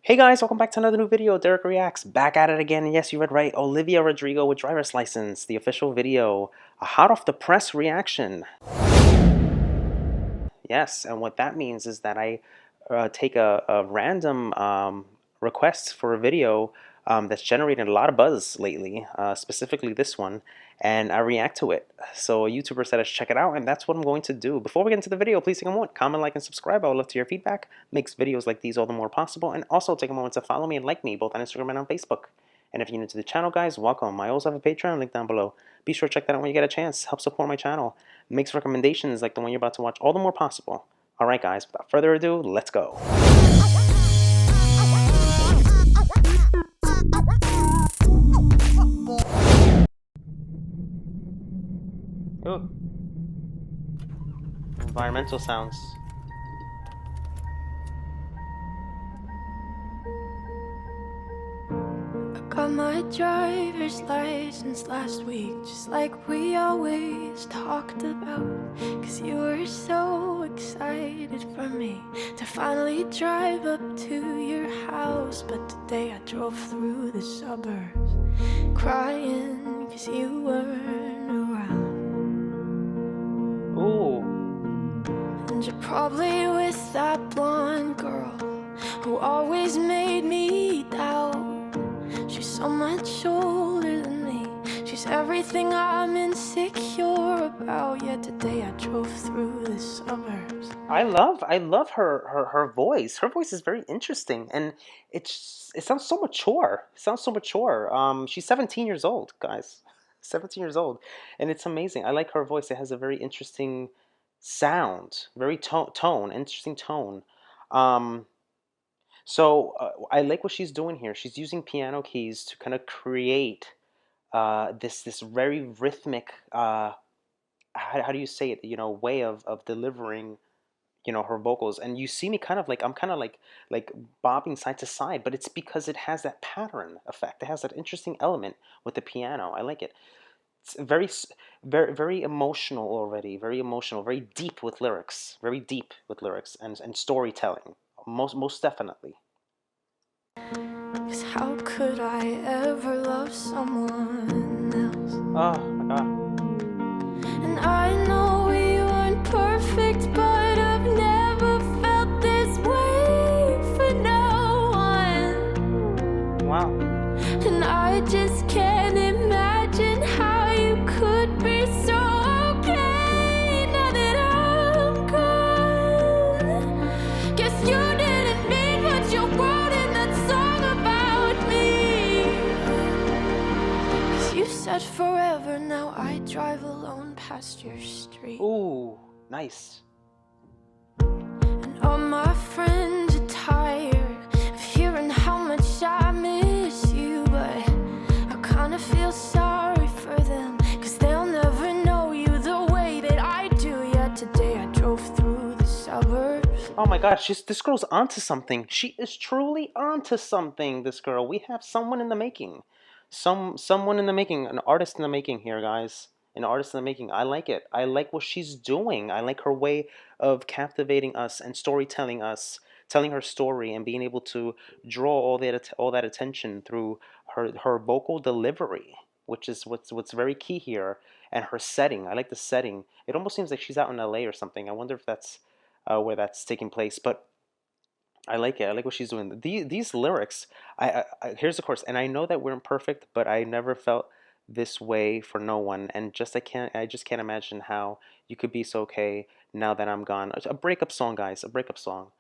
Hey guys, welcome back to another new video. Derek Reacts, back at it again. Yes, you read right. Olivia Rodrigo with Driver's License, the official video. A hot off the press reaction. Yes, and what that means is that I take a random request for a video that's generated a lot of buzz lately, specifically this one, and I react to it. So a YouTuber said I should check it out, and that's what I'm going to do. Before we get into the video, please take a moment, comment, like, and subscribe. I would love to hear your feedback. Makes videos like these all the more possible. And also take a moment to follow me and like me, both on Instagram and on Facebook. And if you're new to the channel, guys, welcome. I also have a Patreon link down below. Be sure to check that out when you get a chance. Help support my channel. Makes recommendations like the one you're about to watch all the more possible. Alright guys, without further ado, let's go. Ooh. Environmental sounds. Got my driver's license last week, just like we always talked about. Cause you were so excited for me to finally drive up to your house. But today I drove through the suburbs crying cause you weren't around. Ooh. And you're probably with that blonde girl who always made me doubt. She's so much older than me. She's everything I'm insecure about. Yet today I drove through the suburbs. I love her voice. Her voice is very interesting, and it sounds so mature. It sounds so mature. She's 17 years old, guys. 17 years old, and it's amazing. I like her voice. It has a very interesting sound, very interesting tone. So I like what she's doing here. She's using piano keys to kind of create this very rhythmic how do you say it? You know, way of delivering, you know, her vocals. And you see me kind of like I'm kind of like bobbing side to side, but it's because it has that pattern effect. It has that interesting element with the piano. I like it. It's very emotional already. Very emotional. Very deep with lyrics. Very deep with lyrics and storytelling. Most definitely. 'Cause how could I ever love someone else? Oh my god. And I know we weren't perfect, but I've never felt this way for no one. Wow. And I just can't imagine how you could be so okay now that I'm gone. Guess you didn't mean what you wrote in that song about me. 'Cause you said forever, now I drive alone past your street. Ooh, nice. And all my friends are tired of hearing how much I miss you, but I kinda feel sorry for them, cause they'll never know you the way that I do. Yet today I drove through the suburbs. Oh my gosh, this girl's onto something. She is truly onto something, this girl. We have someone in the making. Someone in the making, an artist in the making here, guys. An artist in the making. I like it. I like what she's doing. I like her way of captivating us and storytelling us, telling her story and being able to draw all that attention through her vocal delivery, which is what's very key here, and her setting. I like the setting. It almost seems like she's out in LA or something. I wonder if that's where that's taking place, but I like it. I like what she's doing. These lyrics, here's the chorus, and I know that we're imperfect, but I never felt this way for no one, and I just can't imagine how you could be so okay now that I'm gone. A breakup song, guys, a breakup song.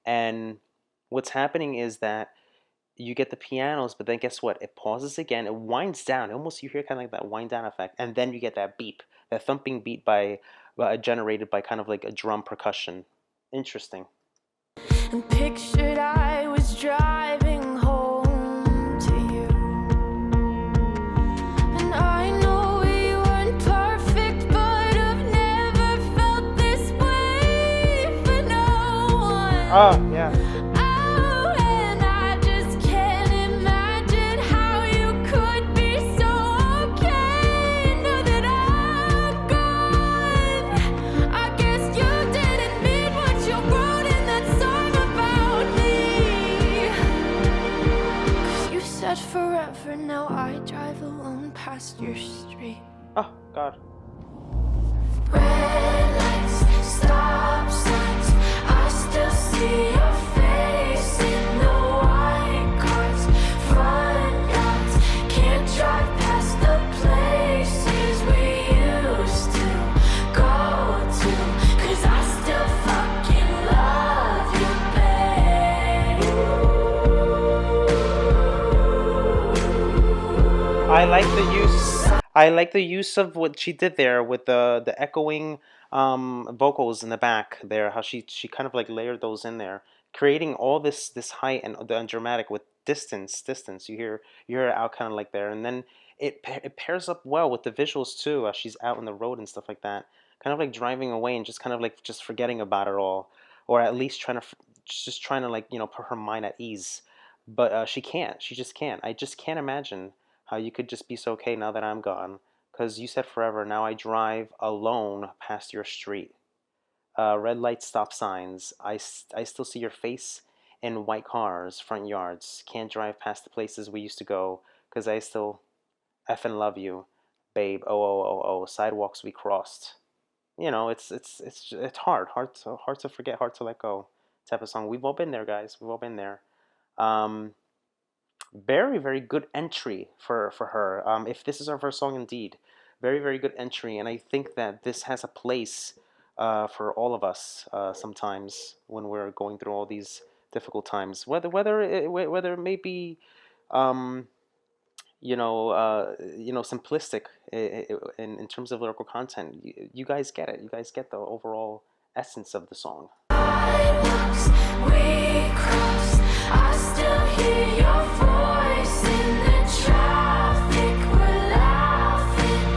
And what's happening is that you get the pianos, but then guess what? It pauses again. It winds down. Almost you hear kind of like that wind down effect, and then you get that beep, that thumping beat generated by kind of like a drum percussion. Interesting. And pictured I was driving home to you. And I know we weren't perfect, but I've never felt this way for no one. Oh, yeah. Oh, and I just can't imagine how you could be so okay now that I'm gone. I guess you didn't mean what you wrote in that song about me. forever. Now I drive alone past your street. Oh God. Red lights, stop signs, I still see your face in the white cars, front yards. Can't drive past the places we used to go to, 'cause I still fucking love you, babe. I like the use of what she did there with the echoing vocals in the back there. How she kind of like layered those in there, creating all this height and the dramatic with distance. You hear it out kind of like there, and then it pairs up well with the visuals too. As she's out on the road and stuff like that, kind of like driving away and just kind of like just forgetting about it all, or at least just trying to like put her mind at ease. But she can't. She just can't. I just can't imagine how you could just be so okay now that I'm gone. Because you said forever, now I drive alone past your street. Red light stop signs. I still see your face in white cars, front yards. Can't drive past the places we used to go because I still effing love you, babe. Oh, oh, oh, oh. Sidewalks we crossed. It's hard to forget, hard to let go. Type of song. We've all been there, guys. We've all been there. Um, Very, very good entry for her. If this is her first song, indeed, very, very good entry, and I think that this has a place for all of us sometimes when we're going through all these difficult times. Whether it may be, um, simplistic in terms of lyrical content. You guys get it. You guys get the overall essence of the song. Sidewalks we crossed, I still hear your voice in the traffic. We're laughing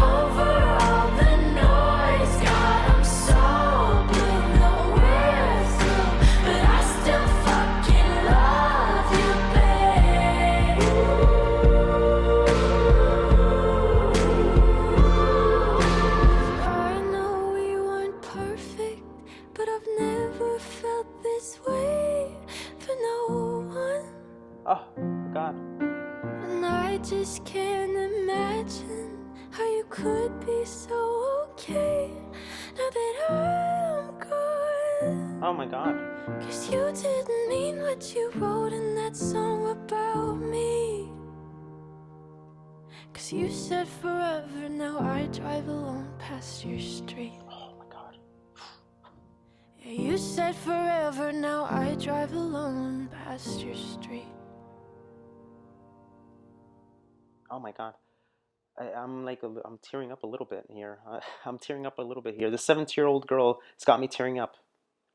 over all the noise. God, I'm so blue, no we're through, but I still fucking love you, babe. I know we weren't perfect, but I've never felt this way for no one. Oh God. And I just can't imagine how you could be so okay now that I'm gone. Oh my God. 'Cause you didn't mean what you wrote in that song about me. 'Cause you said forever, now I drive alone past your street. Oh my God. Yeah, you said forever, now I drive alone past your street. Oh my God. I'm tearing up a little bit here. I'm tearing up a little bit here. The 17-year-old girl, it's got me tearing up.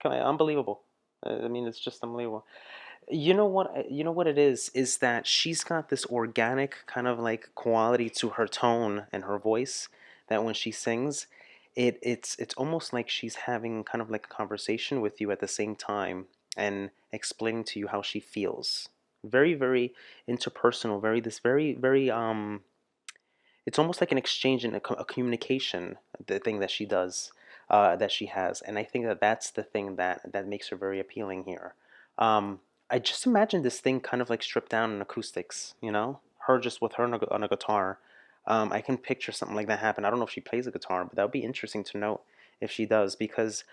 Unbelievable. I mean, it's just unbelievable. You know what? You know what it is that she's got this organic kind of like quality to her tone and her voice that when she sings, it's almost like she's having kind of like a conversation with you at the same time and explaining to you how she feels. Very, very interpersonal. Very, it's almost like an exchange and a communication, the thing that she does, that she has, and I think that that's the thing that makes her very appealing here. I just imagine this thing kind of like stripped down in acoustics, her just with her on a guitar. I can picture something like that happen. I don't know if she plays a guitar, but that would be interesting to note if she does, because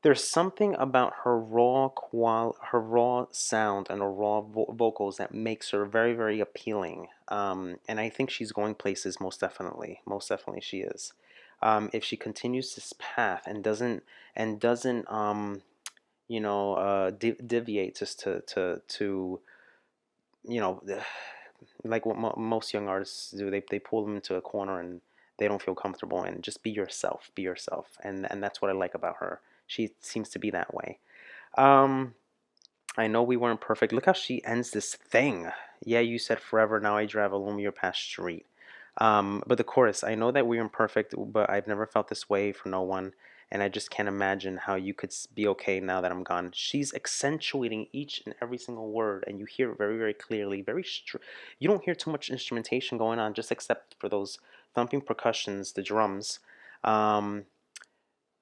there's something about her raw sound and her raw vocals that makes her very, very appealing. And I think she's going places, most definitely she is. If she continues this path and doesn't deviate just to you know like what most young artists do, they pull them into a corner and they don't feel comfortable, and just be yourself, and that's what I like about her. She seems to be that way. um I know we weren't perfect. Look how she ends this thing. Yeah, you said forever, now I drive alone your past street. But the chorus, I know that we weren't perfect, but I've never felt this way for no one. And I just can't imagine how you could be okay now that I'm gone. She's accentuating each and every single word, and you hear it very, very clearly. You don't hear too much instrumentation going on, just except for those thumping percussions, the drums. Um,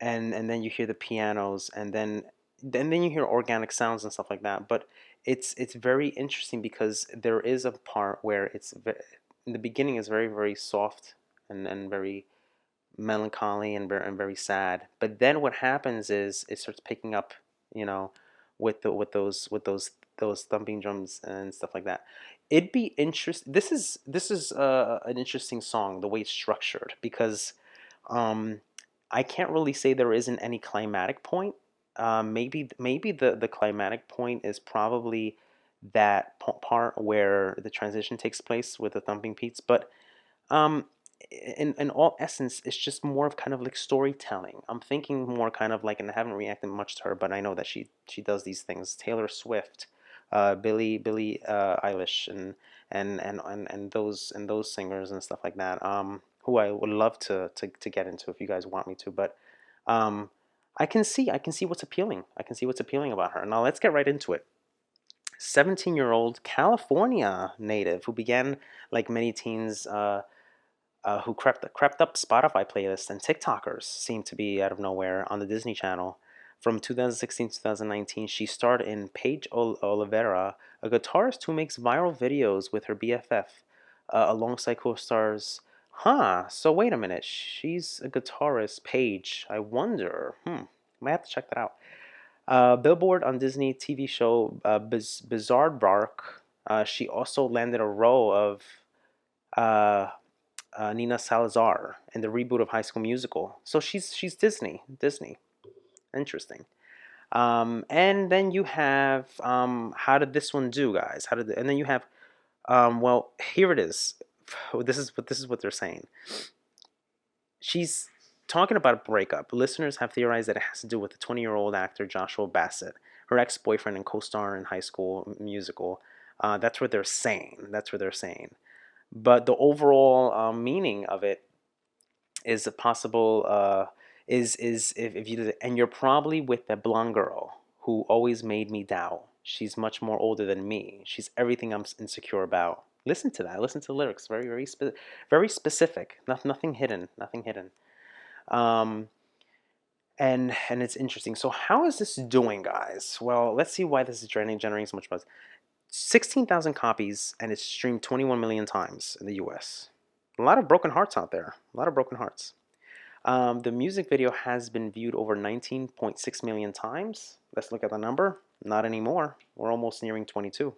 and then you hear the pianos, and then then you hear organic sounds and stuff like that. But it's very interesting because there is a part where in the beginning is very soft and very melancholy and very sad. But then what happens is it starts picking up, you know, with those thumping drums and stuff like that. It'd be interesting. This is an interesting song the way it's structured because um, I can't really say there isn't any climatic point. Maybe the climatic point is probably that part where the transition takes place with the thumping beats, but um, in all essence, it's just more of kind of like storytelling. I'm thinking more kind of like, and I haven't reacted much to her, but I know that she does these things. Taylor Swift, Billie Eilish, and those singers and stuff like that. Who I would love to get into if you guys want me to, but um, I can see what's appealing. I can see what's appealing about her. Now let's get right into it. 17-year-old California native who began like many teens who crept up Spotify playlists and TikTokers seem to be out of nowhere on the Disney Channel. From 2016 to 2019, she starred in Paige Oliveira, a guitarist who makes viral videos with her BFF, alongside co-stars. Huh, so wait a minute. She's a guitarist, Paige. I wonder. Might have to check that out. Billboard on Disney TV show Bizarre Bark. She also landed a role of uh, Nina Salazar in the reboot of High School Musical. So she's Disney. Interesting. And then you have how did this one do, guys? And then you have well, here it is. This is what they're saying. She's talking about a breakup. Listeners have theorized that it has to do with the 20-year-old actor Joshua Bassett, her ex-boyfriend and co-star in High School Musical. That's what they're saying. That's what they're saying. But the overall meaning of it is a possible is if you and you're probably with that blonde girl who always made me doubt. She's much more older than me. She's everything I'm insecure about. Listen to that. Listen to the lyrics. Very specific. Nothing hidden. Nothing hidden. Um, and it's interesting. So how is this doing, guys? Well, let's see why this is generating so much buzz. 16,000 copies, and it's streamed 21 million times in the U.S. A lot of broken hearts out there. A lot of broken hearts. The music video has been viewed over 19.6 million times. Let's look at the number. Not anymore. We're almost nearing 22.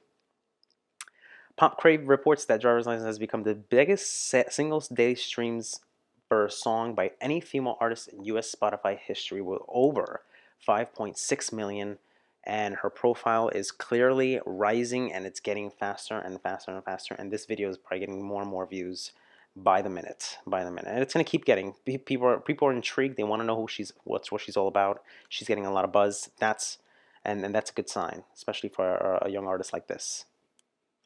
Pop Crave reports that Driver's License has become the biggest single day streams for a song by any female artist in US Spotify history, with over 5.6 million. And her profile is clearly rising, and it's getting faster and faster and faster. And this video is probably getting more and more views by the minute, and it's gonna keep getting. People are intrigued. They want to know what she's all about. She's getting a lot of buzz. And that's a good sign, especially for a young artist like this.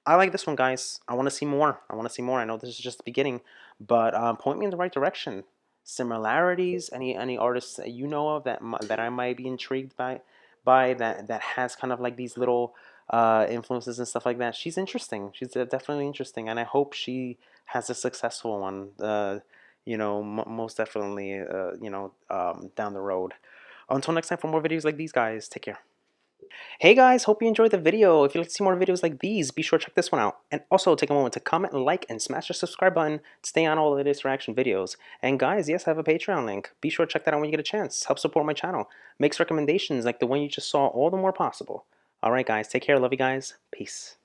I like this one, guys. I want to see more. I want to see more. I know this is just the beginning, but point me in the right direction. Similarities? Any artists that you know of that I might be intrigued by that has kind of like these little influences and stuff like that. She's interesting. She's definitely interesting, and I hope she has a successful one. Most definitely. Down the road. Until next time, for more videos like these, guys. Take care. Hey guys, hope you enjoyed the video. If you'd like to see more videos like these, be sure to check this one out. And also take a moment to comment, like, and smash the subscribe button to stay on all the latest reaction videos. And guys, yes, I have a Patreon link. Be sure to check that out when you get a chance. Help support my channel. Makes recommendations like the one you just saw all the more possible. Alright guys, take care. Love you guys. Peace.